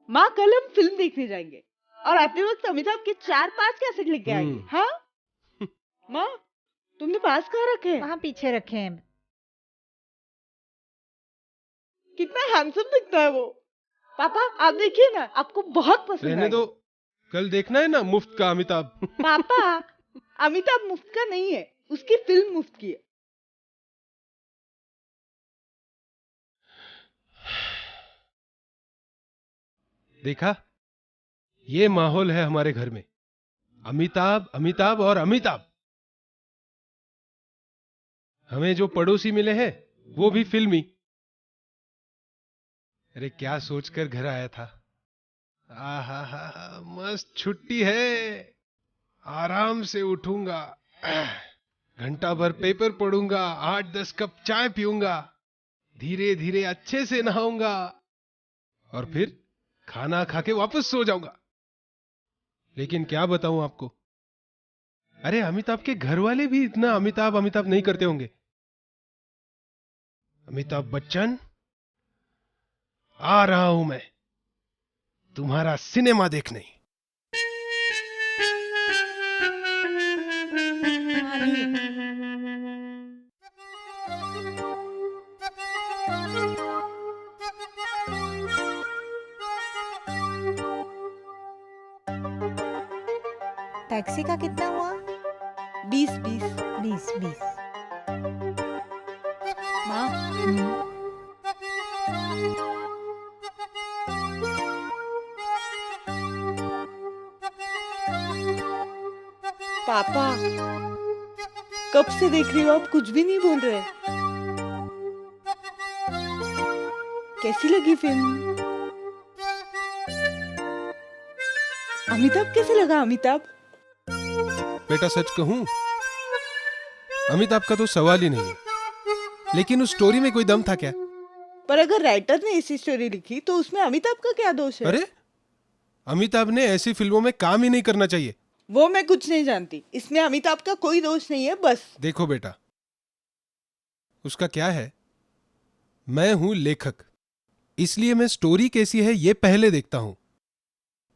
माँ कल हम फिल्म देखने जाएंगे और आते वक्त अमिताभ के 4-5 कैसेट लेके आएंगे। हाँ माँ, तुमने पास कहाँ रखे हैं? वहाँ पीछे रखे हैं। कितना हैंडसम दिखता है वो। पापा आप देखिए ना, आपको बहुत पसंद रहने आएगा। दो, कल देखना है ना मुफ्त का अमिताभ। पापा अमिताभ मुफ्त का नहीं है, उसकी फिल्म मुफ्त की है। देखा, ये माहौल है हमारे घर में, अमिताभ अमिताभ और अमिताभ। हमें जो पड़ोसी मिले हैं वो भी फिल्मी। अरे क्या सोचकर घर आया था। आहा, मस्त छुट्टी है, आराम से उठूंगा, घंटा भर पेपर पढ़ूंगा, 8-10 कप चाय पीऊंगा, धीरे धीरे अच्छे से नहाऊंगा और फिर खाना खा के वापस सो जाऊंगा। लेकिन क्या बताऊं आपको, अरे अमिताभ के घर वाले भी इतना अमिताभ अमिताभ नहीं करते होंगे। अमिताभ बच्चन, आ रहा हूं मैं तुम्हारा सिनेमा देखने। टैक्सी का कितना हुआ? 20-20। 20। माँ पापा कब से देख रही हो, आप कुछ भी नहीं बोल रहे। कैसी लगी फिल्म? अमिताभ कैसे लगा? अमिताभ बेटा सच कहूं, अमिताभ का तो सवाल ही नहीं है, लेकिन उस स्टोरी में कोई दम था क्या? पर अगर राइटर ने ऐसी स्टोरी लिखी तो उसमें अमिताभ का क्या दोष है? अरे अमिताभ ने ऐसी फिल्मों में काम ही नहीं करना चाहिए। वो मैं कुछ नहीं जानती, इसमें अमिताभ का कोई दोष नहीं है। बस देखो बेटा, उसका क्या है, मैं हूं लेखक, इसलिए मैं स्टोरी कैसी है ये पहले देखता हूं।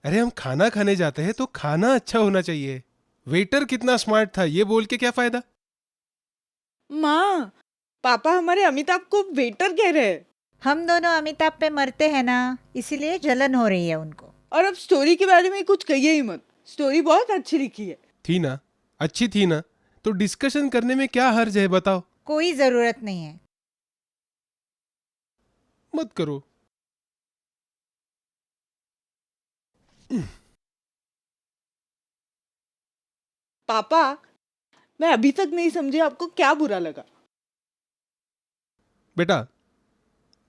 अरे हम खाना खाने जाते हैं तो खाना अच्छा होना चाहिए। वेटर कितना स्मार्ट था ये बोल के क्या फायदा। माँ, पापा हमारे अमिताभ को वेटर कह रहे हैं। हम दोनों अमिताभ पे मरते हैं ना, इसीलिए जलन हो रही है उनको। और अब स्टोरी के बारे में कुछ कहिए ही मत, स्टोरी बहुत अच्छी लिखी है। थी ना, अच्छी थी ना, तो डिस्कशन करने में क्या हर्ज है बताओ। कोई जरूरत नहीं है। मत करो। पापा मैं अभी तक नहीं समझी आपको क्या बुरा लगा। बेटा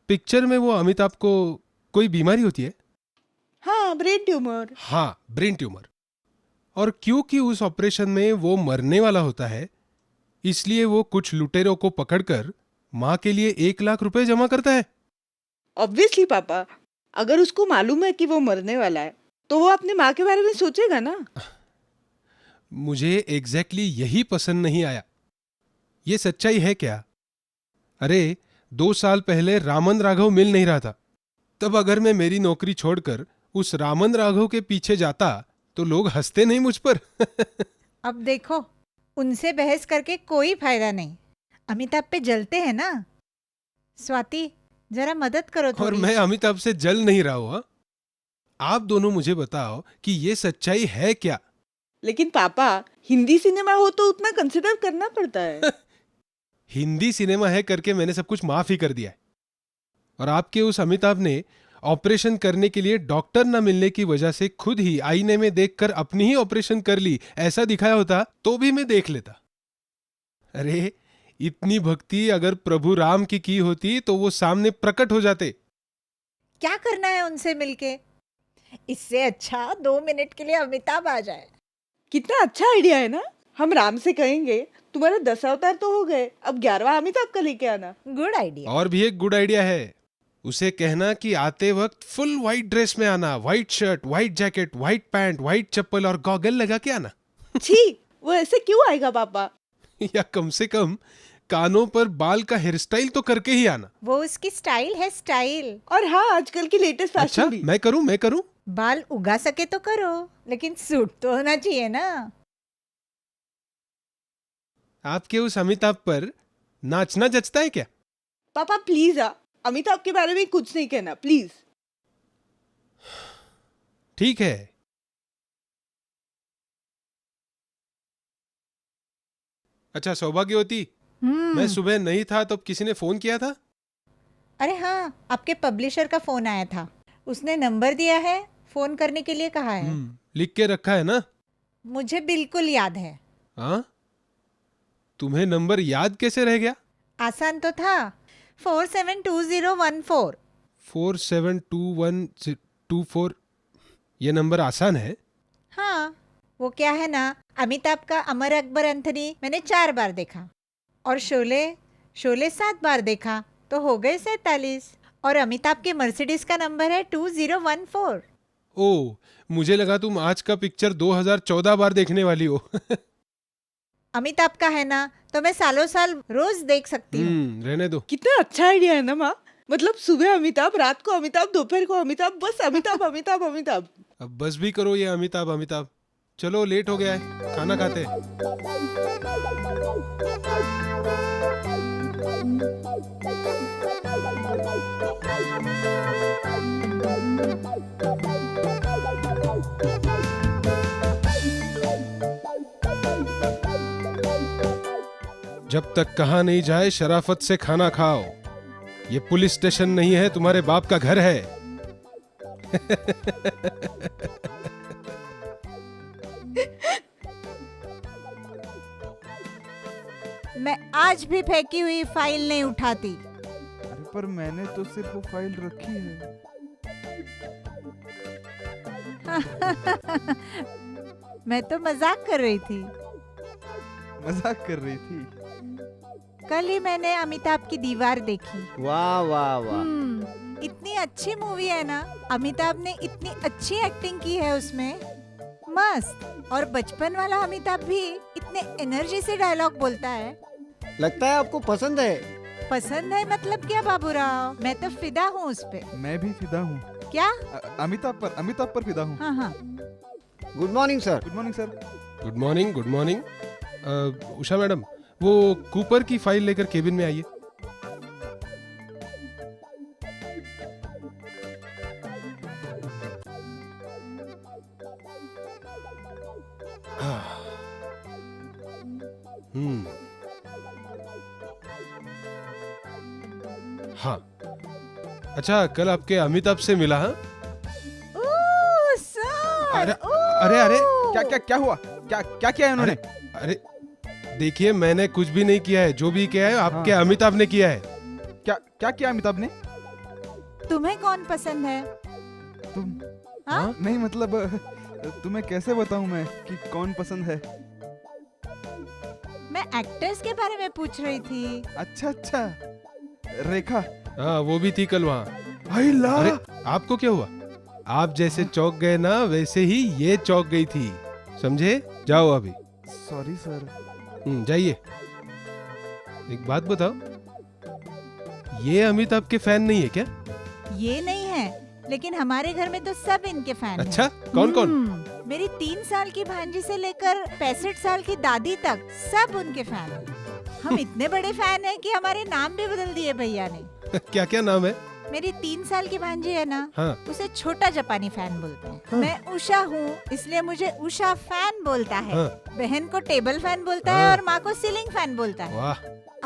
पिक्चर में वो अमिताभ को कोई बीमारी होती है। हाँ, ब्रेन ट्यूमर। हाँ, ब्रेन ट्यूमर। और क्योंकि उस ऑपरेशन में वो मरने वाला होता है, इसलिए वो कुछ लुटेरों को पकड़कर माँ के लिए 1 लाख रुपए जमा करता है। ऑब्वियसली पापा, अगर उसको मालूम है कि वो मरने वाला है तो वो अपनी माँ के बारे में सोचेगा ना। मुझे एग्जैक्टली यही पसंद नहीं आया। ये सच्चाई है क्या? अरे 2 साल पहले रामन राघव मिल नहीं रहा था, तब अगर मैं मेरी नौकरी छोड़कर उस रामन राघव के पीछे जाता तो लोग हंसते नहीं मुझ पर। अब देखो, उनसे बहस करके कोई फायदा नहीं। अमिताभ पे जलते हैं ना। स्वाति जरा मदद करो और थोड़ी। मैं अमिताभ से जल नहीं रहा हूं। आप दोनों मुझे बताओ कि ये सच्चाई है क्या? लेकिन पापा, हिंदी सिनेमा हो तो उतना कंसिडर करना पड़ता है। हिंदी सिनेमा है करके मैंने सब कुछ माफ ही कर दिया है। और आपके उस अमिताभ ने ऑपरेशन करने के लिए डॉक्टर न मिलने की वजह से खुद ही आईने में देखकर अपनी ही ऑपरेशन कर ली, ऐसा दिखाया होता तो भी मैं देख लेता। अरे इतनी भक्ति अगर प्रभु राम की होती तो वो सामने प्रकट हो जाते। क्या करना है उनसे मिलके? इससे अच्छा 2 मिनट के लिए अमिताभ आ जाए। कितना अच्छा आइडिया है ना। हम राम से कहेंगे तुम्हारे 10 अवतार तो हो गए, अब 11वां अमिताभ का लेके आना। Good idea. और भी एक गुड आइडिया है, उसे कहना कि आते वक्त फुल व्हाइट ड्रेस में आना, white shirt, white jacket, white pant, white चप्पल और गॉगल लगा के आना। छी, वो ऐसे क्यों आएगा पापा? या कम से कम कानों पर बाल का हेयर स्टाइल तो करके ही आना। वो उसकी स्टाइल है, स्टाइल। और हाँ, आजकल की लेटेस्ट अच्छा, फैशन भी। मैं करूं? बाल उगा सके तो करो, लेकिन सूट तो होना चाहिए ना। आपके उस अमिताभ पर नाचना जचता है क्या? पापा प्लीज अमिताभ के बारे में कुछ नहीं कहना प्लीज। ठीक है। अच्छा सौभाग्यवती, मैं सुबह नहीं था तो किसी ने फोन किया था? अरे हाँ, आपके पब्लिशर का फोन आया था। उसने नंबर दिया है, फोन करने के लिए कहा है। लिख के रखा है ना? मुझे बिल्कुल याद है। हाँ, तुम्हें नंबर याद कैसे रह गया? आसान तो था, 472014। 472124। ये नंबर आसान है? हाँ, वो क्या है ना, अमिताभ का अमर अकबर एंथनी मैंने 4 बार देखा, और शोले 7 बार देखा, तो हो गए 47। और अमिताभ के मर्सिडीज का नंबर है 2014। ओ, मुझे लगा तुम आज का पिक्चर 2014 बार देखने वाली हो। अमिताभ का है ना, तो मैं सालों साल रोज देख सकती हूँ। रहने दो। कितना अच्छा आइडिया है ना माँ। मतलब सुबह अमिताभ, रात को अमिताभ, दोपहर को अमिताभ, बस अमिताभ अमिताभ अमिताभ। अब बस भी करो ये अमिताभ। चलो लेट हो गया है, खाना खाते हैं। जब तक कहा नहीं जाए शराफत से खाना खाओ। ये पुलिस स्टेशन नहीं है, तुम्हारे बाप का घर है। मैं आज भी फेंकी हुई फाइल नहीं उठाती। अरे पर मैंने तो सिर्फ वो फाइल रखी है। मैं तो मजाक कर रही थी। मजाक कर रही थी? कल ही मैंने अमिताभ की दीवार देखी। वाह वाह वाह। इतनी अच्छी मूवी है ना, अमिताभ ने इतनी अच्छी एक्टिंग की है उसमें, मस्त। और बचपन वाला अमिताभ भी इतने एनर्जी से डायलॉग बोलता है। लगता है आपको पसंद है। पसंद है मतलब क्या बाबूराव, मैं तो फिदा हूँ उस पे। मैं भी फिदा हूँ। क्या? अमिताभ पर फिदा हूँ। हाँ हाँ। Good morning sir. Good morning sir. Good morning. Usha madam, वो कूपर की फाइल लेकर केबिन में आइए। हाँ, अच्छा कल आपके अमिताभ से मिला? हाँ, ओह सर। अरे क्या हुआ? क्या किया है उन्होंने? अरे देखिए, मैंने कुछ भी नहीं किया है। जो भी किया है आपके अमिताभ ने किया है। क्या किया अमिताभ ने? तुम्हें कौन पसंद है? तुम? हाँ? नहीं मतलब तुम्हें कैसे बताऊं मैं कि कौन पसंद है? मैं एक्टर्स के बारे में पूछ रही थी। अच्छा, रेखा। हाँ, वो भी थी कल वहाँ। अरे आपको क्या हुआ? आप जैसे चौंक गए ना, वैसे ही ये चौंक गई थी। समझे? जाओ अभी। Sorry sir. जाइए। एक बात बताओ, ये अमिताभ के फैन नहीं है क्या? ये नहीं है, लेकिन हमारे घर में तो सब इनके फैन अच्छा, हैं। कौन? मेरी 3 साल की भांजी से लेकर 65 साल की दादी तक सब उनके फैन हैं। हम इतने बड़े फैन हैं कि हमारे नाम भी बदल दिए भैया ने। क्या नाम है? मेरी 3 साल की भांजी है ना, हाँ। उसे छोटा जापानी फैन बोलते हैं। मैं उषा हूँ, इसलिए मुझे उषा फैन बोलता है। हाँ। बहन को टेबल फैन बोलता है और माँ को सीलिंग फैन बोलता है। वाह।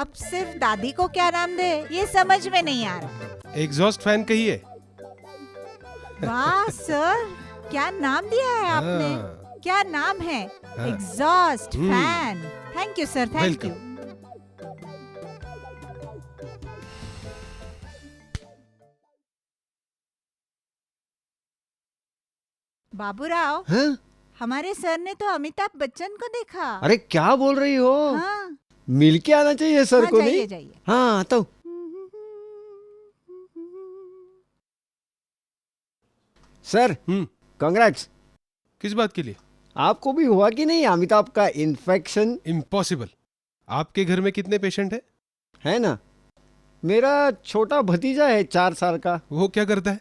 अब सिर्फ दादी को क्या नाम दे, ये समझ में नहीं आ रहा। एग्जॉस्ट फैन कहिए। वाह सर, क्या नाम दिया है आपने। हाँ। क्या नाम है? हाँ। Exhaust fan. Thank you sir, thank you. Baburao, हाँ? हमारे सर ने तो अमिताभ बच्चन को देखा। अरे क्या बोल रही हो? हाँ। मिल के आना चाहिए सर हाँ, को। जाइए, नहीं? जाइए। हाँ आता हूँ। Sir congrats. किस बात के लिए? आपको भी हुआ कि नहीं अमिताभ का इन्फेक्शन? इम्पॉसिबल। आपके घर में कितने पेशेंट है? है ना। मेरा छोटा भतीजा है 4 साल का। वो क्या करता है?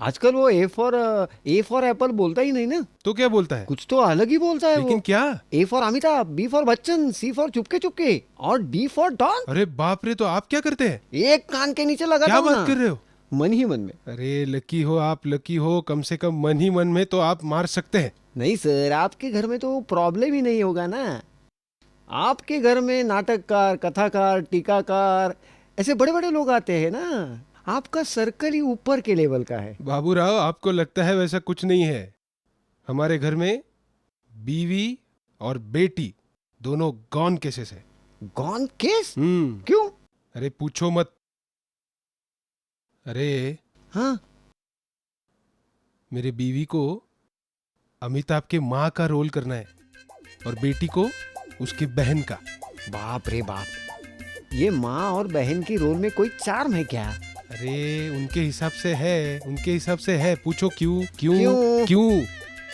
आजकल वो ए फॉर एप्पल बोलता ही नहीं ना, तो क्या बोलता है? कुछ तो अलग ही बोलता है लेकिन वो। क्या? A for Amitabh, B for Bachchan, C for Chupke Chupke और डी फॉर डॉन। अरे बाप रे, तो आप क्या करते हैं? एक कान के नीचे लगाता क्या हूँ बात ना, कर रहे हो? मन ही मन में। अरे लकी हो आप, लकी हो। कम से कम मन ही मन में तो आप मार सकते हैं। नहीं सर, आपके घर में तो प्रॉब्लम ही नहीं होगा ना। आपके घर में नाटककार, कथाकार, टीकाकार ऐसे बड़े बड़े लोग आते हैं ना। आपका सर्कल ही ऊपर के लेवल का है। बाबूराव, आपको लगता है वैसा कुछ नहीं है। हमारे घर में बीवी और बेटी दोनों गॉन केसेस है। Gone case? हम्म। क्यों? अरे पूछो मत। अरे हाँ, मेरे बीवी को अमिताभ के माँ का रोल करना है और बेटी को उसकी बहन का। बाप रे बाप, ये माँ और बहन की रोल में कोई चार्म है क्या? अरे उनके हिसाब से है, उनके हिसाब से है। पूछो क्यों? क्यों? क्यों? क्यों?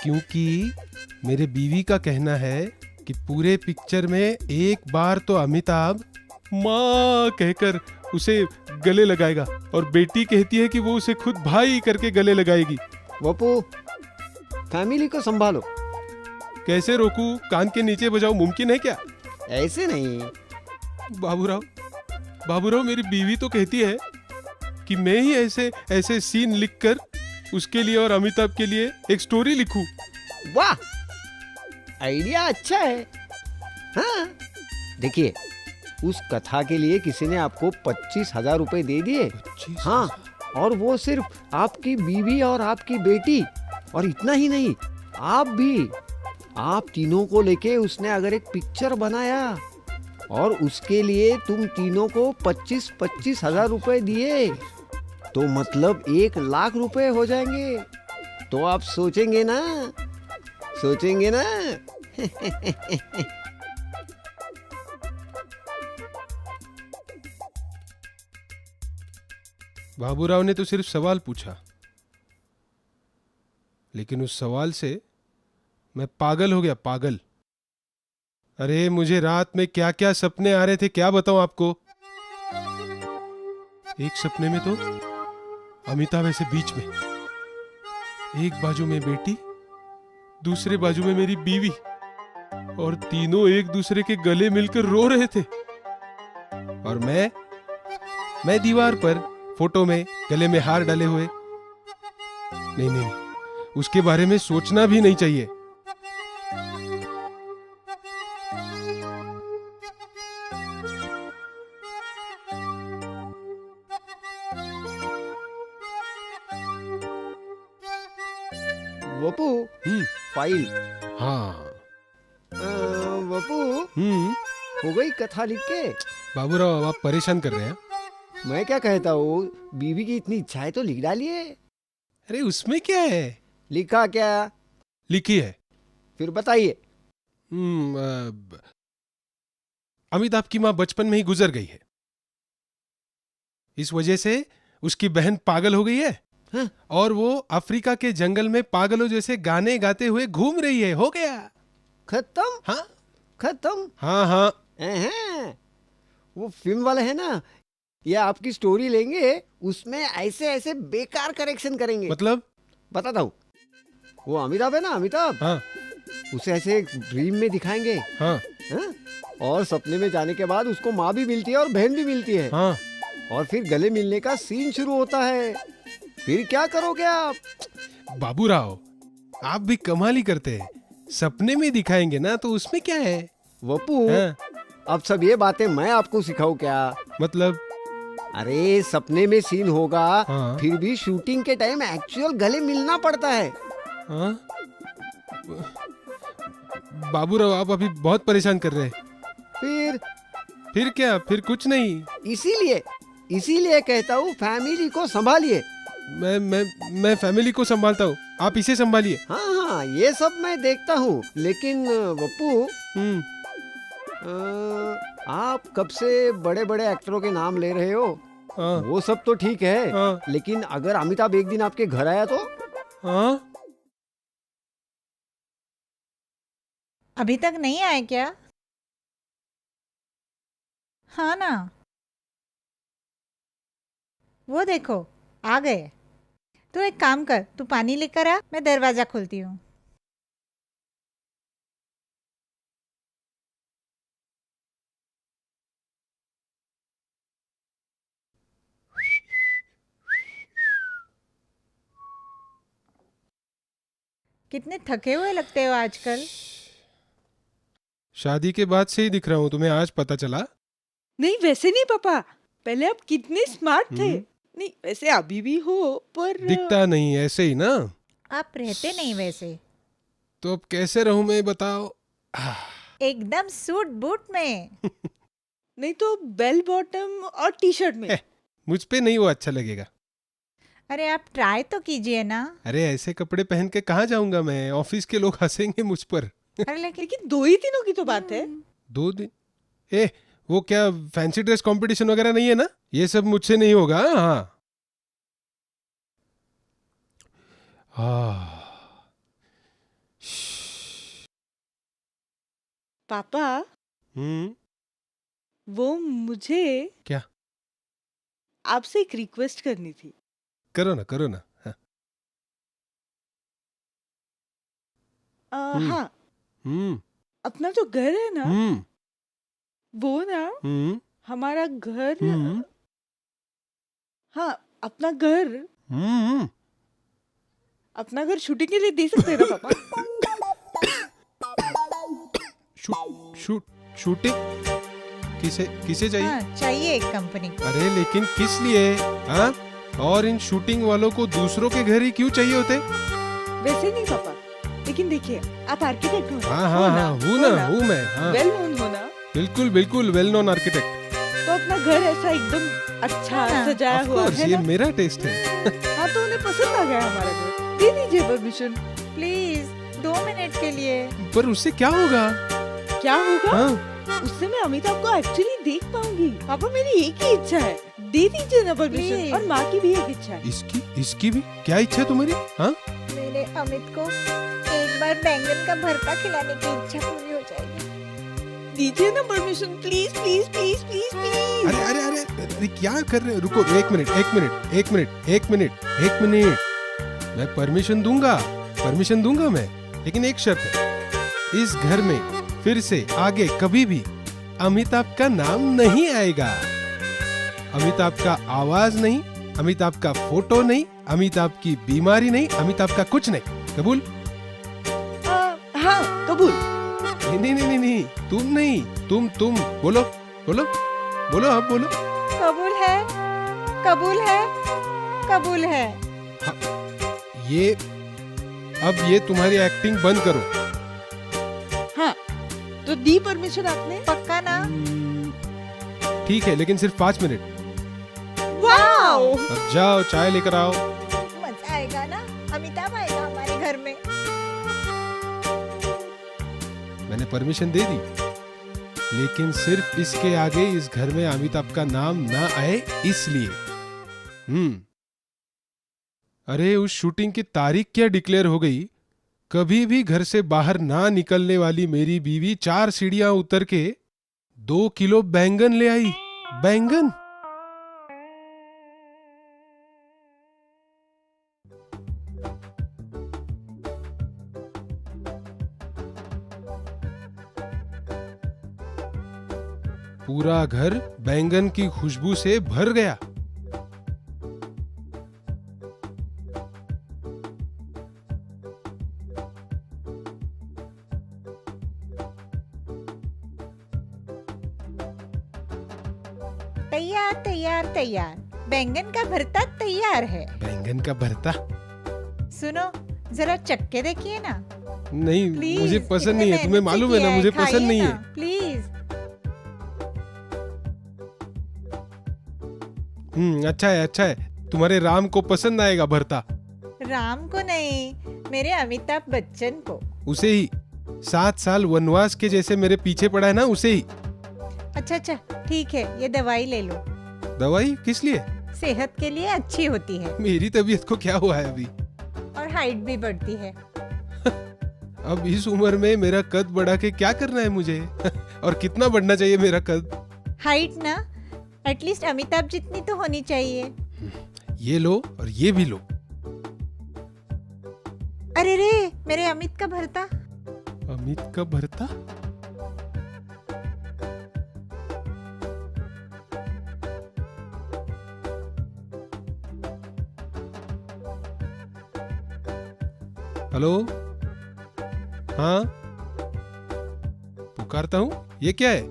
क्योंकि मेरे बीवी का कहना है कि पूरे पिक्चर में एक बार तो अमिताभ माँ कहकर उसे गले लगाएगा और बेटी कहती है कि वो उसे खुद भाई करके गले लगाएगी। वपू, फैमिली को संभालो। कैसे रोकूं? कान के नीचे बजाऊं? मुमकिन है क्या? ऐसे नहीं। बाबूराव, बाबूराव, मेरी बीवी तो कहती है कि मैं ही ऐसे ऐसे सीन लिखकर उसके लिए और अमिताभ के लिए एक स्टोरी लिखूं। वाह, आइडिया अच्छा है। हाँ, देखिए, उस कथा के लिए किसी ने आपको 25,000 रुपए दे दिए। 25,000? हाँ, और वो सिर्फ आपकी बीवी और आपकी बेटी, और इतना ही नहीं, आप भी। आप तीनों को लेके उसने अगर एक पिक्चर बनाया और उसके लिए तुम तीनों को 25,000 रुपए दिए, तो मतलब 1,00,000 रुपए हो जाएंगे। तो आप सोचेंगे ना, सोचेंगे ना। बाबूराव ने तो सिर्फ सवाल पूछा, लेकिन उस सवाल से मैं पागल हो गया, पागल। अरे मुझे रात में क्या क्या सपने आ रहे थे, क्या बताऊं आपको। एक सपने में तो अमिताभ ऐसे बीच में, एक बाजू में बेटी, दूसरे बाजू में मेरी बीवी, और तीनों एक दूसरे के गले मिलकर रो रहे थे। और मैं दीवार पर फोटो में गले में हार डाले हुए। नहीं नहीं, उसके बारे में सोचना भी नहीं चाहिए। वपू, फाइल। हाँ। वपू, हो गई कथा लिख के? बाबूराव, अब आप परेशान कर रहे हैं। मैं क्या कहता हूँ, बीवी की इतनी इच्छा है तो लिख डालिए। अरे उसमें क्या है? लिखा क्या? लिखी है। फिर बताइए। अमिताभ की माँ बचपन में ही गुजर गई है। इस वजह से उसकी बहन पागल हो गई है। हाँ? और वो अफ्रीका के जंगल में पागलों जैसे गाने गाते हुए घूम रही है। हो गया। खत्म? हाँ खत्म? हाँ हाँ। हैं? वो फिल्म वाले है ना, ये आपकी स्टोरी लेंगे, उसमें ऐसे ऐसे बेकार करेक्शन करेंगे। मतलब? बताता हूँ। वो अमिताभ है ना, अमिताभ, हाँ उसे ऐसे एक ड्रीम में दिखाएंगे। हाँ हाँ? और सपने में जाने के बाद उसको माँ भी मिलती है और बहन भी मिलती है। हाँ। और फिर गले मिलने का सीन शुरू होता है। फिर क्या करोगे आप? बाबूराव, आप भी कमाल ही करते हैं। सपने में दिखाएंगे ना, तो उसमें क्या है? वपू, हाँ? अब सब ये बातें मैं आपको सिखाऊं क्या? मतलब? अरे सपने में सीन होगा, हाँ। फिर भी शूटिंग के टाइम एक्चुअल गले मिलना पड़ता है। हाँ? बाबूराव, आप अभी बहुत परेशान कर रहे हैं। फिर क्या? फिर कुछ नहीं। इसीलिए कहता हूँ, फैमिली को संभालिए। मैं फैमिली को संभालता हूँ, आप इसे संभालिए। हाँ, ये सब मैं देखता हूँ, लेकिन वप्पू, आप कब से बड़े बड़े एक्टरों के नाम ले रहे हो? हाँ। वो सब तो ठीक है, हाँ। लेकिन अगर अमिताभ एक दिन आपके घर आया तो? हाँ? अभी तक नहीं आए क्या? हाँ ना। वो देखो आ गए। तो एक काम कर, तू पानी लेकर आ, मैं दरवाजा खोलती हूँ। कितने थके हुए लगते हो आजकल। शादी के बाद से ही दिख रहा हूँ, तुम्हें आज पता चला? नहीं वैसे नहीं पापा, पहले आप कितने स्मार्ट थे। हम्म। नहीं वैसे अभी भी हो पर दिखता नहीं, ऐसे ही ना। आप रहते नहीं वैसे, तो अब कैसे रहूं मैं, बताओ? एकदम सूट बूट में। नहीं तो बेल बॉटम और टी शर्ट में। मुझ पे नहीं वो अच्छा लगेगा। अरे आप ट्राई तो कीजिए ना। अरे ऐसे कपड़े पहन के कहाँ जाऊंगा मैं, ऑफिस के लोग हंसेंगे मुझ पर। अरे लेकिन लेकिन 2 ही दिनों की तो बात है। 2 दिन? वो क्या फैंसी ड्रेस कंपटीशन वगैरह नहीं है ना? ये सब मुझसे नहीं होगा। हाँ। पापा हम्म। वो मुझे क्या? आपसे एक रिक्वेस्ट करनी थी। करो ना, करो ना। हाँ। हाँ हम्म। अपना जो घर है ना हम्म। वो ना हम्म। हमारा घर। हम्म। हाँ अपना घर, हम्म। अपना घर शूटिंग के लिए दे सकते हैं ना पापा? शूटिंग किसे किसे चाहिए? हाँ चाहिए एक कंपनी को। अरे लेकिन किस लिए? हाँ, और इन शूटिंग वालों को दूसरों के घर ही क्यों चाहिए होते? वैसे नहीं पापा, लेकिन देखिए आप आर्किटेक्ट हो ना? हाँ हाँ हाँ, हूँ मैं। हाँ वेल नोन हो ना? बिल्कुल बिल्कुल, वेल नोन आर्किटेक्ट। तो अपना घर ऐसा एकदम अच्छा हाँ, सजाया ऑफ हुआ कोर्स, है ये ना? मेरा टेस्ट है। हाँ तो उन्हें पसंद आ गया हमारा घर, दे दीजिए परमिशन। प्लीज 2 मिनट के लिए। पर उससे क्या होगा? क्या होगा? हाँ, उससे मैं अमिताभ को एक्चुअली देख पाऊंगी। पापा मेरी एक ही इच्छा है, दे दीजिए ना परमिशन। Please. और माँ की भी एक इच्छा है। इसकी भी क्या इच्छा है तुम्हारी? हाँ, मेरे अमित को एक बार बैंगन का भरता खिलाने की इच्छा पूरी हो जाएगी। दीजिए ना permission, please please please please please. अरे अरे अरे अरे, क्या कर रहे हो? रुको, एक मिनट। मैं परमिशन दूंगा मैं, लेकिन एक शर्त है। इस घर में फिर से आगे कभी भी अमिताभ का नाम नहीं आएगा। अमिताभ का आवाज नहीं, अमिताभ का फोटो नहीं, अमिताभ की बीमारी नहीं, अमिताभ का कुछ नहीं। कबूल? हाँ कबूल। नहीं, तुम नहीं, तुम बोलो आप बोलो। कबूल है, कबूल है, कबूल है। अब ये तुम्हारी एक्टिंग बंद करो। हाँ तो दी परमिशन आपने? पक्का ना? ठीक है, लेकिन सिर्फ 5 मिनट। वाओ! अब जाओ, चाय लेकर आओ। मजा आएगा ना, अमिताभ आएगा हमारे घर में। मैंने परमिशन दे दी, लेकिन सिर्फ इसके आगे इस घर में अमिताभ का नाम ना आए इसलिए। अरे उस शूटिंग की तारीख क्या डिक्लेयर हो गई? कभी भी घर से बाहर ना निकलने वाली मेरी बीवी 4 सीढ़ियां उतर के 2 किलो बैंगन ले आई। बैंगन! पूरा घर बैंगन की खुशबू से भर गया। तैयार। बैंगन का भरता तैयार है। बैंगन का भरता? सुनो, जरा चक्के देखिए ना। नहीं, प्लीज। मुझे पसंद नहीं है। तुम्हें मालूम है ना, मुझे पसंद नहीं है। प्लीज। अच्छा है। तुम्हारे राम को पसंद आएगा भरता। राम को नहीं, मेरे अमिताभ बच्चन को। उसे ही 7 साल वनवास के जैसे मेरे पीछे पड़ा है ना, उसे ही। अच्छा ठीक है, ये दवाई ले लो। दवाई किस लिए? सेहत के लिए अच्छी होती है। मेरी तबीयत को क्या हुआ है अभी? और हाइट भी बढ़ती है। अब इस उम्र में मेरा कद बढ़ा के क्या करना है मुझे? और कितना बढ़ना चाहिए मेरा कद? हाइट ना एटलीस्ट अमिताभ जितनी तो होनी चाहिए। ये लो और ये भी लो। अरे रे, मेरे अमित का भरता। अमित का भरता? हेलो, हाँ, पुकारता हूँ। ये क्या है?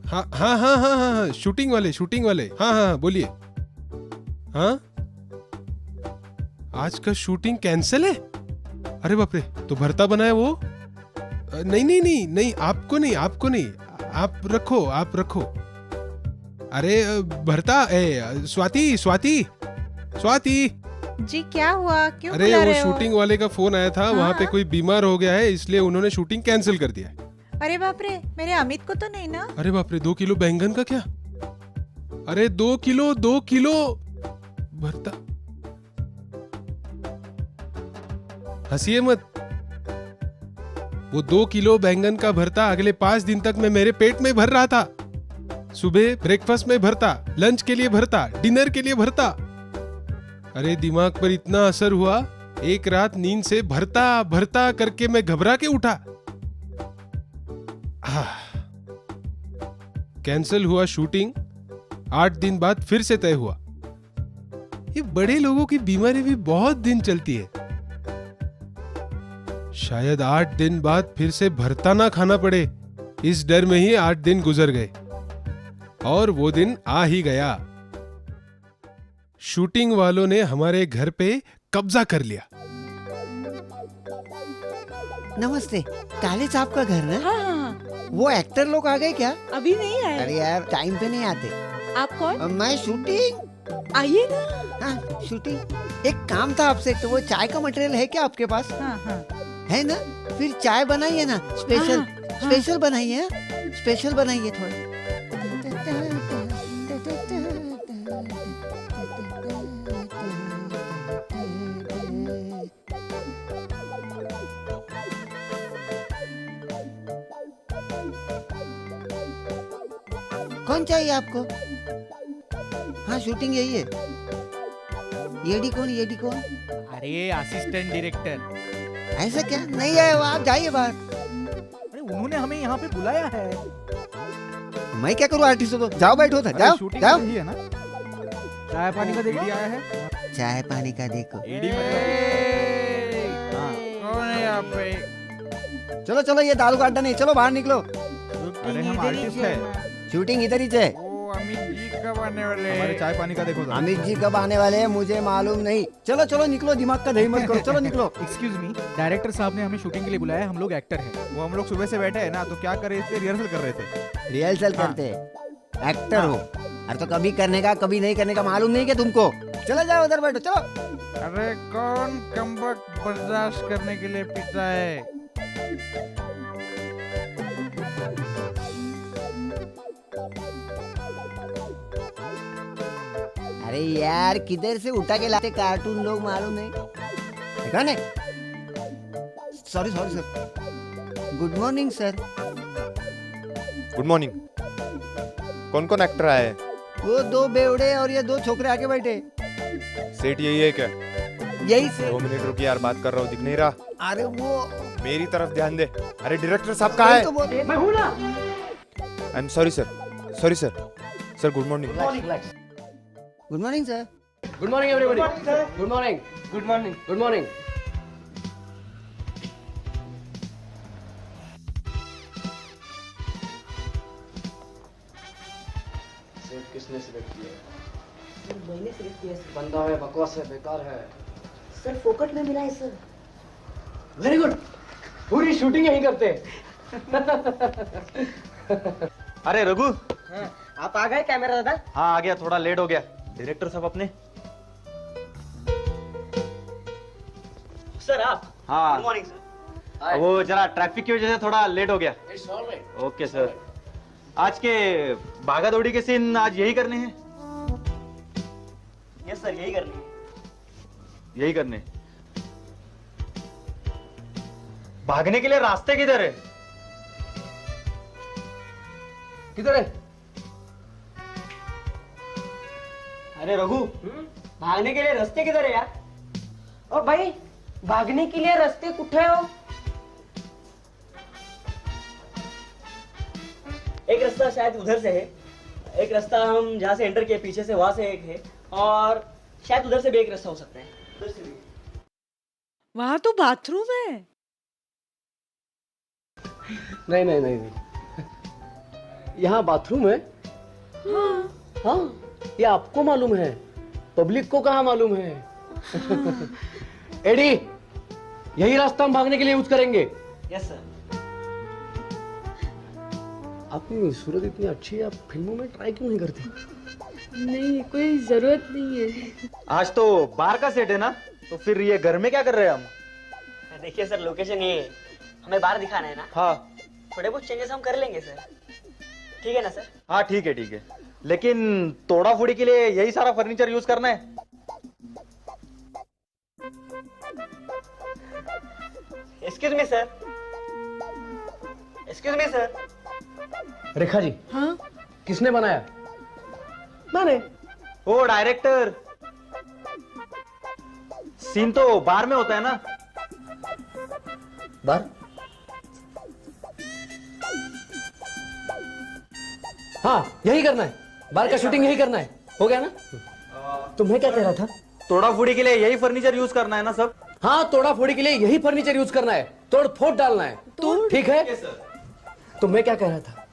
हाँ हाँ हाँ हाँ हाँ हाँ, शूटिंग वाले, हाँ हाँ हाँ, बोलिए। हाँ, आज का शूटिंग कैंसिल है? अरे बाप रे, तो भरता बनाया वो? नहीं नहीं नहीं नहीं, आपको नहीं, आप रखो। अरे भरता, स्वाति जी क्या हुआ, क्यों अरे बुला वो रहे हो? शूटिंग वाले का फोन आया था, वहाँ पे हाँ? कोई बीमार हो गया है, इसलिए उन्होंने शूटिंग कैंसिल कर दिया है। अरे बाप रे, मेरे अमित को तो नहीं ना? अरे बाप रे, 2 किलो बैंगन का क्या? अरे 2 किलो भरता। हंसिए मत। वो 2 किलो बैंगन का भरता अगले 5 दिन तक मैं मेरे पेट में भर रहा था। सुबह ब्रेकफास्ट में भरता, लंच के लिए भरता, डिनर के लिए भरता। अरे दिमाग पर इतना असर हुआ, एक रात नींद से भरता करके मैं घबरा के उठा। कैंसिल हुआ शूटिंग। 8 दिन बाद फिर से तय हुआ। ये बड़े लोगों की बीमारी भी बहुत दिन चलती है। शायद 8 दिन बाद फिर से भरता ना खाना पड़े, इस डर में ही 8 दिन गुजर गए और वो दिन आ ही गया। शूटिंग वालों ने हमारे घर पे कब्जा कर लिया। नमस्ते, काले साहब का घर ना? हाँ हाँ, वो एक्टर लोग आ गए क्या? अभी नहीं आए। अरे यार, टाइम पे नहीं आते। आप कौन? मैं शूटिंग। आइए ना। हाँ, शूटिंग। एक काम था आपसे, तो वो चाय का मटेरियल है क्या आपके पास? हाँ। है ना? फिर चाय बनाइए ना, स्पेशल। हाँ। स्पेशल बनाइए, स्पेशल बनाइए थोड़ा। कौन चाहिए आपको? हाँ, शूटिंग यही है। ये डी कौन? अरे असिस्टेंट डायरेक्टर। ऐसा क्या? नहीं है वो, आप जाइए बाहर। अरे उन्होंने हमें यहाँ पे बुलाया है। मैं क्या करूँ आर्टिस्टों को? जाओ बैठो था, जाओ शूटिंग जाओ। है ना? चाय पानी का देखो। आया है। चाय पानी का देखो। एडी कौन है यहाँ पे? चलो ये दारू का अड्डा नहीं, चलो बाहर निकलो। अरे हम आर्टिस्ट है। शूटिंग इधर ही है। ओ अमित जी कब आने वाले? हमारे चाय पानी का देखो। अमित जी कब आने वाले हैं मुझे मालूम नहीं। चलो निकलो, दिमाग का दही मत करो, चलो निकलो। एक्सक्यूज मी, डायरेक्टर साहब ने हमें शूटिंग के लिए बुलाया है, हम लोग एक्टर हैं। वो हम लोग सुबह से बैठे हैं ना, तो क्या करे, इसलिए रिहर्सल कर रहे थे। रिहर्सल करते हैं, एक्टर हो। अरे तो कभी करने का कभी नहीं करने का मालूम नहीं क्या तुमको? चलो जाओ उधर बैठो, चलो। अरे कौन कमबख्त बर्दाश्त करने के लिए पीता है? अरे यार, किधर से उठा के लाते कार्टून लोग, मालूम नहीं। देखा नहीं? Sorry sir. Good morning sir. Good morning. कौन कौन एक्टर आए हैं? वो 2 बेवड़े और ये 2 छोकरे आके बैठे। सेट यही है क्या? यही से। 2 मिनट रुकिए यार, बात कर रहा हूँ, दिख नहीं रहा। अरे वो मेरी तरफ ध्यान दे। अरे डायरेक्टर साहब कहाँ है? तो बोल- मैं हूँ ना। I am sorry sir. Sir good morning. Good morning sir. Good morning, everybody. Good morning. Good morning. Good morning. Set किसने सिलेक्ट किया? सर मैंने सिलेक्ट किया सर। बंदा है, बकवास है, बेकार है। सर फोकट में मिला है सर। Very good. पूरी शूटिंग यहीं करते हैं। अरे रघु, आप आ गए कैमरा दादा? हाँ आ गया, थोड़ा लेट हो गया। डायरेक्टर साहब अपने? सर आप? हाँ। Good morning sir. वो जरा ट्रैफिक की वजह से थोड़ा लेट हो गया। It's alright. Okay sir. आज के भागा दौड़ी के सीन आज यही करने हैं? यस सर, यही करनी है। यही करने। भागने के लिए रास्ते किधर है? किधर है? अरे रघु, भागने के लिए रास्ते किधर है यार? ओ भाई, भागने के लिए रास्ते कुठे हो? एक रास्ता शायद उधर से है, एक रास्ता हम जहाँ से एंटर किए पीछे से वहां से एक है, और शायद उधर से भी एक रास्ता हो सकता है। उधर से भी। वहां तो बाथरूम है। नहीं नहीं नहीं नहीं, यहाँ बाथरूम है। हाँ, ये आपको मालूम है, पब्लिक को कहाँ मालूम है? एडी, यही रास्ता हम भागने के लिए यूज करेंगे। Yes sir. आपकी सूरत इतनी अच्छी है, आप फिल्मों में ट्राई क्यों नहीं करती? नहीं, कोई जरूरत नहीं है। आज तो बाहर का सेट है ना, तो फिर ये घर में क्या कर रहे हैं हम? देखिए सर, लोकेशन ये है, हमें बाहर दिखाना है ना। हाँ थोड़े बहुत चेंजेस हम कर लेंगे सर, ठीक है ना सर? हाँ ठीक है ठीक है, लेकिन तोड़ा फोड़ी के लिए यही सारा फर्नीचर यूज करना है। Excuse me sir, excuse me sir. Rekha ji, हाँ, किसने बनाया? मैंने। ओ डायरेक्टर, सीन तो बाहर में होता है ना। बार? हाँ, यही करना है, बार का शूटिंग यही करना है। हो गया ना? तुम्हें क्या कह रहा था? तोड़ा फोड़ी के लिए यही फर्नीचर यूज करना है ना सब? हाँ, तोड़ा फोड़ी के लिए यही फर्नीचर यूज करना है, तोड़ फोड़ डालना है। ठीक है? तो मैं क्या कह रहा था?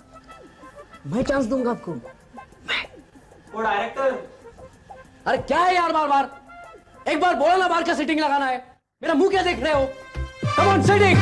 मैं चांस दूंगा आपको। ओ डायरेक्टर, अरे क्या है यार, बार बार एक बार बोला ना, बार का सेटिंग लगाना है। मेरा मुंह क्या देख रहे हो? Come on setting.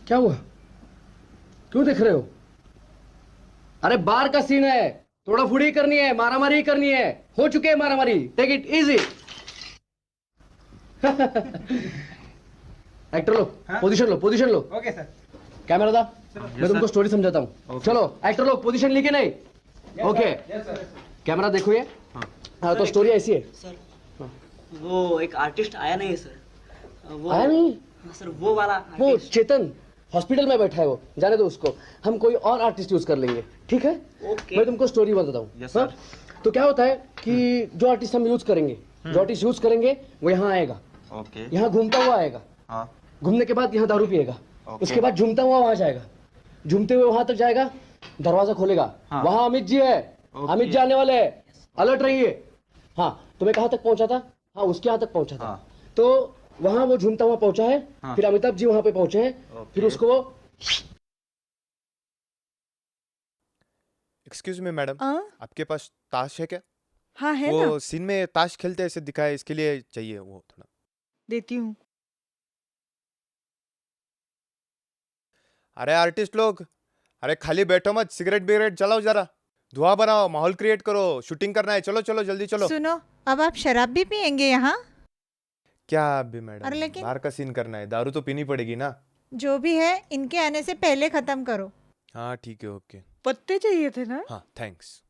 क्या हुआ? क्यों देख रहे हो? अरे बार का सीन है, थोड़ा फुड़ी करनी है, मारामारी करनी है। हो चुके हैं मारामारी, टेक इट इजी। एक्टर लोग, पोजीशन लो, पोजीशन लो। Okay sir. कैमरा दा, मैं तुमको स्टोरी समझाता हूँ। चलो एक्टर लोग, पोजीशन लिखे नहीं? ओके, कैमरा देखो ये। हाँ, तो स्टोरी ऐसी है। सर, वो एक आर्टिस्ट आया नहीं है सर। वो आया नहीं? हाँ सर, वो वाला वो आर्टिस्ट। चेतन हॉस्पिटल में बैठा है, वो जाने दो उसको। हम कोई और आर्टिस्ट यूज कर लेंगे, ठीक है? ओके। मैं तुमको स्टोरी बताता हूँ। Yes, sir. तो क्या होता है कि जो आर्टिस्ट हम यूज करेंगे, जो आर्टिस्ट यूज करेंगे वो यहाँ आएगा, ओके। यहाँ घूमता हुआ आएगा, हाँ घूमने के बाद यहाँ दारू पिएगा, Okay. उसके बाद झूमता हुआ वहां जाएगा, झूमते हुए वहां तक जाएगा, दरवाजा खोलेगा, हाँ. वहां अमित जी है, Okay. अमित जी आने वाले हैं, अलर्ट रहिए। हाँ, तुम्हें कहाँ तक पहुंचा था? हाँ, उसके यहाँ तक पहुंचा था। हाँ. तो वहां वो झूमता हुआ पहुंचा है, हाँ. फिर अमिताभ जी वहां पे पहुंचे हैं, Okay. फिर उसको वो एक्सक्यूज मी मैडम, हाँ, आपके पास ताश है क्या? हाँ है ना, वो सीन में ताश खेलते ऐसे दिखाए, इसके लिए चाहिए वो थोड़ा। देती हूँ। अरे आर्टिस्ट लोग, अरे खाली बैठो मत, सिगरेट बिगरेट जलाओ जरा। धुआं बनाओ, माहौल क्रिएट करो, शूटिंग करना है, चलो चलो जल्दी चलो। सुनो, अब आप शराब भी पियेंगे यहाँ? क्या अभी मैडम, और लेकिन बाहर का सीन करना है, दारू तो पीनी पड़ेगी ना। जो भी है इनके आने से पहले खत्म करो। हाँ ठीक है, ओके। पत्ते चाहिए थे ना? हाँ थैंक्स।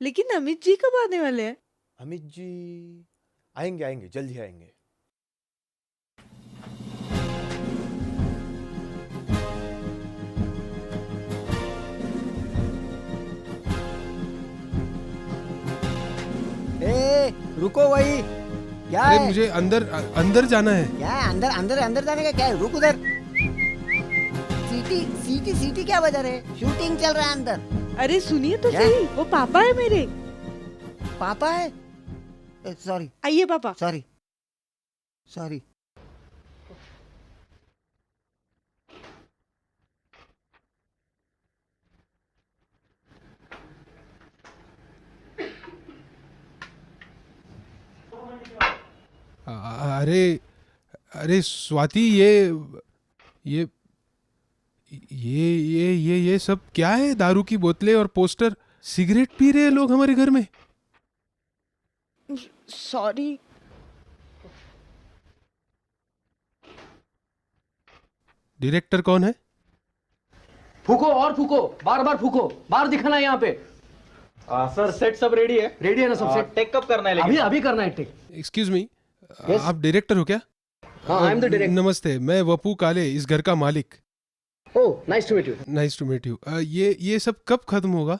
लेकिन अमित जी कब आने वाले हैं? अमित जी आएंगे आएंगे, जल्दी आएंगे। ए, रुको वही। क्या अरे है? मुझे अंदर अंदर जाना है। क्या है? अंदर अंदर अंदर जाने का क्या है? रुक उधर। सीटी सीटी सीटी क्या बजा रहे? शूटिंग चल रहा है अंदर। अरे सुनिए तो क्या? सही, वो पापा है मेरे। पापा है? सॉरी आइए पापा। Sorry sorry. अरे अरे स्वाति, ये ये सब क्या है? दारू की बोतलें और पोस्टर, सिगरेट पी रहे हैं लोग हमारे घर में। सॉरी। डायरेक्टर कौन है? फूको और फूको, बार बार फूको, बार दिखाना है यहाँ पे। सर सेट सब रेडी है। रेडी है ना सब सेट? टेक कब करना है अभी लेकिन? अभी करना है टेक। Excuse me, Yes? आप डायरेक्टर हो क्या? हाँ, आई एम द डायरेक्टर। नमस्ते, मैं वपू काले, इस घर का मालिक। Oh, nice to meet you. Nice to meet you. ये सब कब खत्म होगा?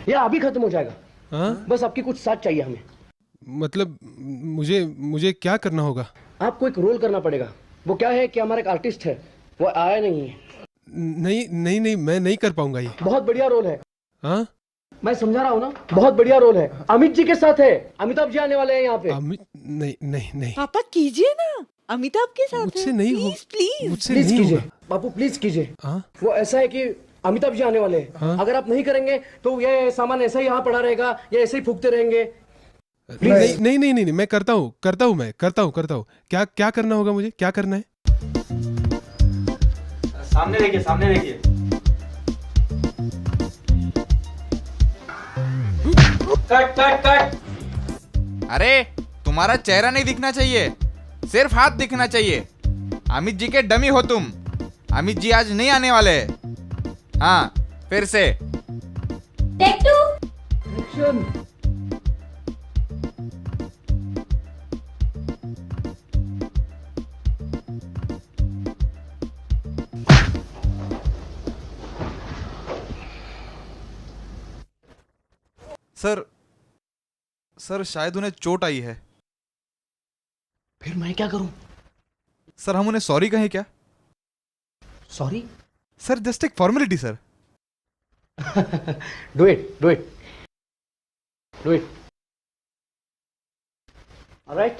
ये अभी खत्म हो जाएगा। हाँ? बस आपकी कुछ साथ चाहिए हमें। मतलब मुझे क्या करना होगा? आपको एक रोल करना पड़ेगा। वो क्या है कि हमारा एक आर्टिस्ट है, वो आया नहीं है। नहीं, मैं नहीं कर पाऊंगा ये। बहुत बढ़िया रोल है। हाँ? मैं समझा रहा हूँ ना, बहुत बढ़िया रोल है। अमित जी के साथ है, अमिताभ जी आने वाले हैं यहाँ पे। अमित? नहीं। पापा कीजिए ना, अमिताभ के साथ मुझसे है। नहीं प्लीज प्लीज मुझसे प्लीज नहीं कीजिए होगा। बापू, प्लीज कीजिए। हाँ? वो ऐसा है कि अमिताभ जी आने वाले हैं। हाँ? अगर आप नहीं करेंगे तो ये सामान ऐसा ही यहाँ पड़ा रहेगा, ये ऐसे ही फूकते रहेंगे। नहीं, मैं करता हूँ। क्या करना होगा मुझे? क्या करना है? सामने देखिए, सामने देखिए। कट। अरे तुम्हारा चेहरा नहीं दिखना चाहिए, सिर्फ हाथ दिखना चाहिए। अमित जी के डमी हो तुम। अमित जी आज नहीं आने वाले। हाँ, फिर से टेक 2। एक्शन। सर शायद उन्हें चोट आई है। फिर मैं क्या करूं? सर हम उन्हें सॉरी कहें क्या? सॉरी? सर जस्ट एक formality sir. Do it. Alright,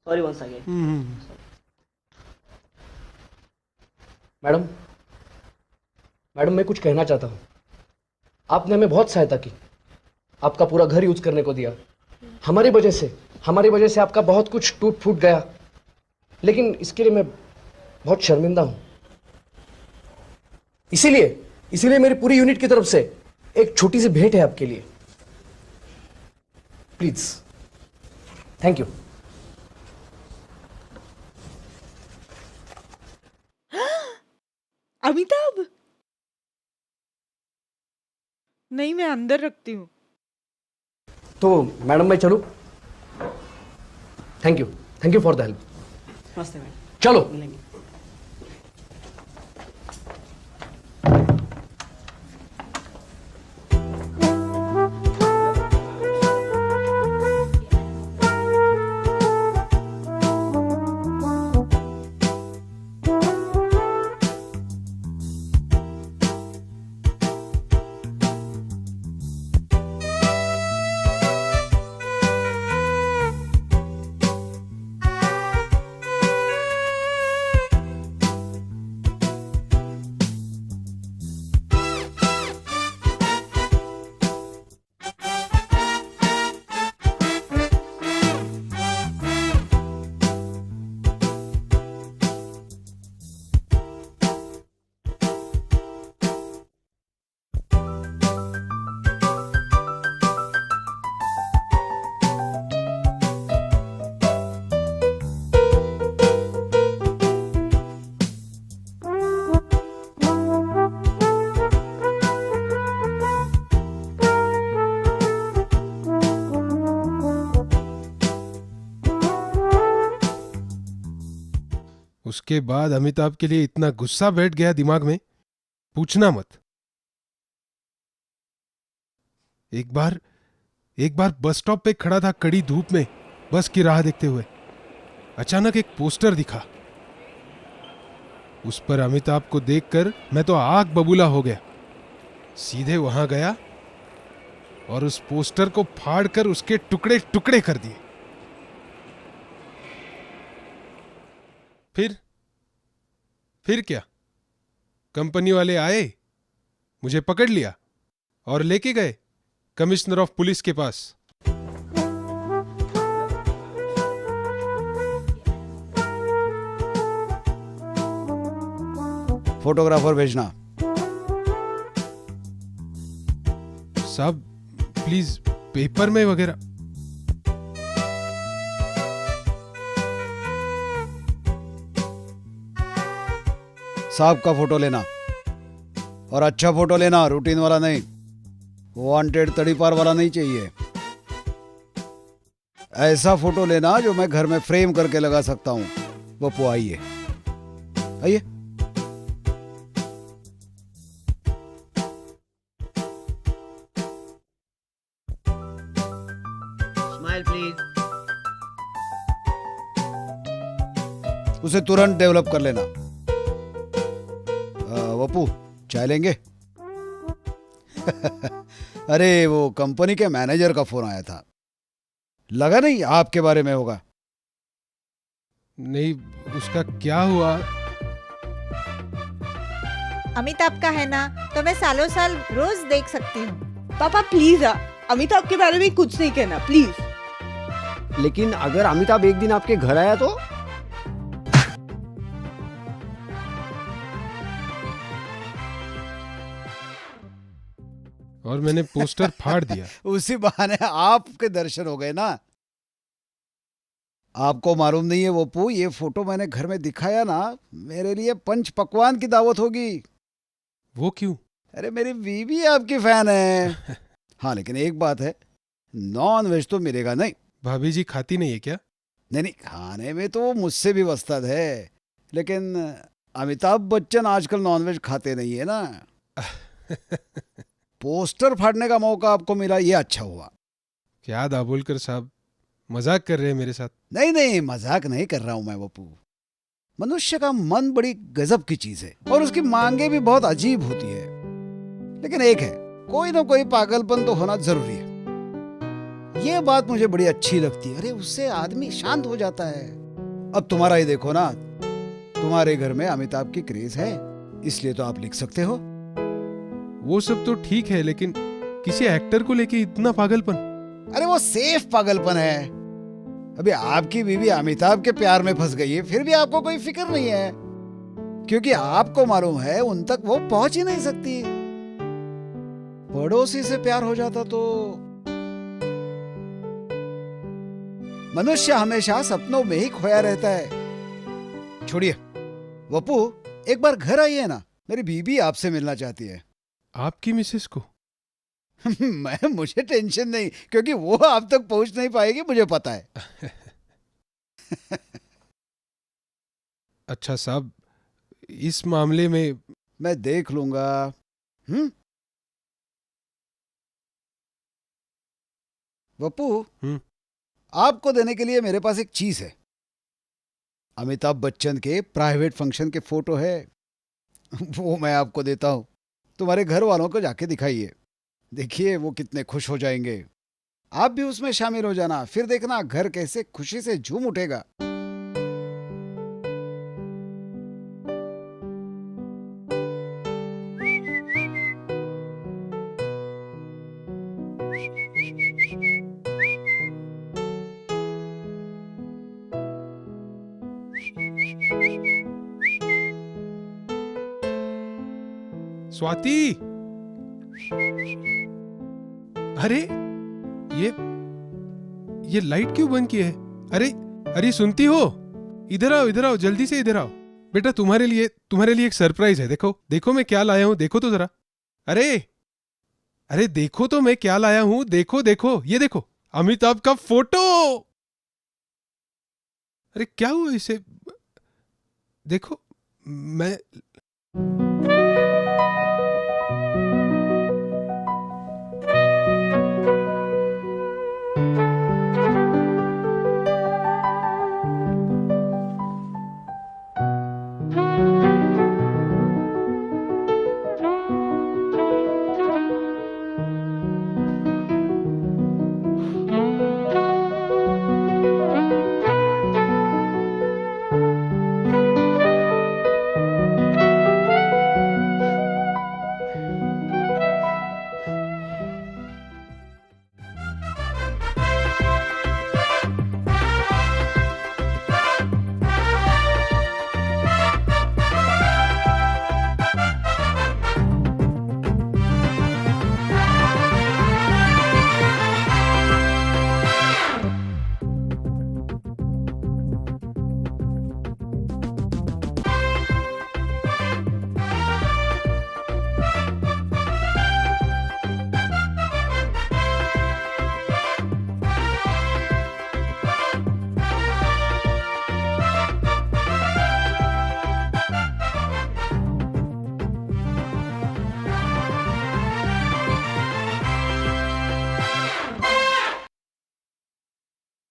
sorry once again. Madam मैं कुछ कहना चाहता हूं। आपने हमें बहुत सहायता की, आपका पूरा घर यूज करने को दिया। हमारी वजह से आपका बहुत कुछ टूट फूट गया, लेकिन इसके लिए मैं बहुत शर्मिंदा हूं। इसीलिए मेरी पूरी यूनिट की तरफ से एक छोटी सी भेंट है आपके लिए। Please, thank you. अमिताभ? नहीं, मैं अंदर रखती हूँ। तो मैडम मैं चलूं? Thank you for the help. नमस्ते मैडम। चलो। मिलेंगे। उसके बाद अमिताभ के लिए इतना गुस्सा बैठ गया दिमाग में, पूछना मत। एक बार बस स्टॉप पे खड़ा था कड़ी धूप में बस की राह देखते हुए। अचानक एक पोस्टर दिखा। उस पर अमिताभ को देखकर मैं तो आग बबूला हो गया। सीधे वहां गया और उस पोस्टर को फाड़कर उसके टुकड़े टुकड़े कर दिए। फिर क्या, कंपनी वाले आए, मुझे पकड़ लिया और लेके गए कमिश्नर ऑफ पुलिस के पास। फोटोग्राफर भेजना। साहब प्लीज पेपर में वगैरह। साहब का फोटो लेना, और अच्छा फोटो लेना, रूटीन वाला नहीं, वांटेड तड़ीपार वाला नहीं चाहिए। ऐसा फोटो लेना जो मैं घर में फ्रेम करके लगा सकता हूं। बप्पू आइए आइए। Smile please. उसे तुरंत डेवलप कर लेना। बप्पू चाय लेंगे? अरे वो कंपनी के मैनेजर का फोन आया था, लगा नहीं आपके बारे में होगा। नहीं, उसका क्या हुआ? अमिताभ का है ना, तो मैं सालों साल रोज देख सकती हूँ। पापा प्लीज अमिताभ के बारे में कुछ नहीं कहना प्लीज। लेकिन अगर अमिताभ एक दिन आपके घर आया तो? और मैंने पोस्टर फाड़ दिया। उसी बहाने आपके दर्शन हो गए ना। आपको मालूम नहीं है बप्पू, ये फोटो मैंने घर में दिखाया ना, मेरे लिए पंच पकवान की दावत होगी। वो क्यों? अरे मेरी बीवी आपकी फैन है। हाँ लेकिन एक बात है, नॉन वेज तो मिलेगा नहीं। भाभी जी खाती नहीं है क्या? नहीं, खाने में तो वो मुझसे भी वस्ताद है, लेकिन अमिताभ बच्चन आजकल नॉनवेज खाते नहीं है ना। पोस्टर फाड़ने का मौका आपको मिला, ये अच्छा हुआ। क्या दाभोलकर साहब, मजाक कर रहे हैं मेरे साथ? नहीं, मजाक नहीं कर रहा हूं मैं बप्पू। मनुष्य का मन बड़ी गजब की चीज है और उसकी मांगे भी बहुत अजीब होती है। लेकिन एक है, कोई ना कोई पागलपन तो होना जरूरी है। ये बात मुझे बड़ी अच्छी लगती है। अरे उससे आदमी शांत हो जाता है। अब तुम्हारा ही देखो ना, तुम्हारे घर में अमिताभ की क्रेज है, इसलिए तो आप लिख सकते हो। वो सब तो ठीक है, लेकिन किसी एक्टर को लेके इतना पागलपन? अरे वो सेफ पागलपन है। अभी आपकी बीवी अमिताभ के प्यार में फंस गई है, फिर भी आपको कोई फिक्र नहीं है, क्योंकि आपको मालूम है उन तक वो पहुंच ही नहीं सकती। पड़ोसी से प्यार हो जाता तो। मनुष्य हमेशा सपनों में ही खोया रहता है। छोड़िए बप्पू, एक बार घर आइए ना, मेरी बीबी आपसे मिलना चाहती है। आपकी मिसेस को? मुझे टेंशन नहीं, क्योंकि वो आप तक पहुंच नहीं पाएगी, मुझे पता है। अच्छा साहब, इस मामले में मैं देख लूंगा। बप्पू, आपको देने के लिए मेरे पास एक चीज है। अमिताभ बच्चन के प्राइवेट फंक्शन के फोटो है, वो मैं आपको देता हूं। तुम्हारे घर वालों को जाके दिखाइए, देखिए वो कितने खुश हो जाएंगे। आप भी उसमें शामिल हो जाना, फिर देखना घर कैसे खुशी से झूम उठेगा। स्वाति, अरे ये लाइट क्यों बंद की है? अरे सुनती हो? इधर आओ जल्दी से इधर आओ। बेटा तुम्हारे लिए एक सरप्राइज है। देखो मैं क्या लाया हूं, देखो तो जरा। अरे देखो तो मैं क्या लाया हूं, देखो ये देखो, अमिताभ का फोटो। अरे क्या हुआ इसे? देखो मैं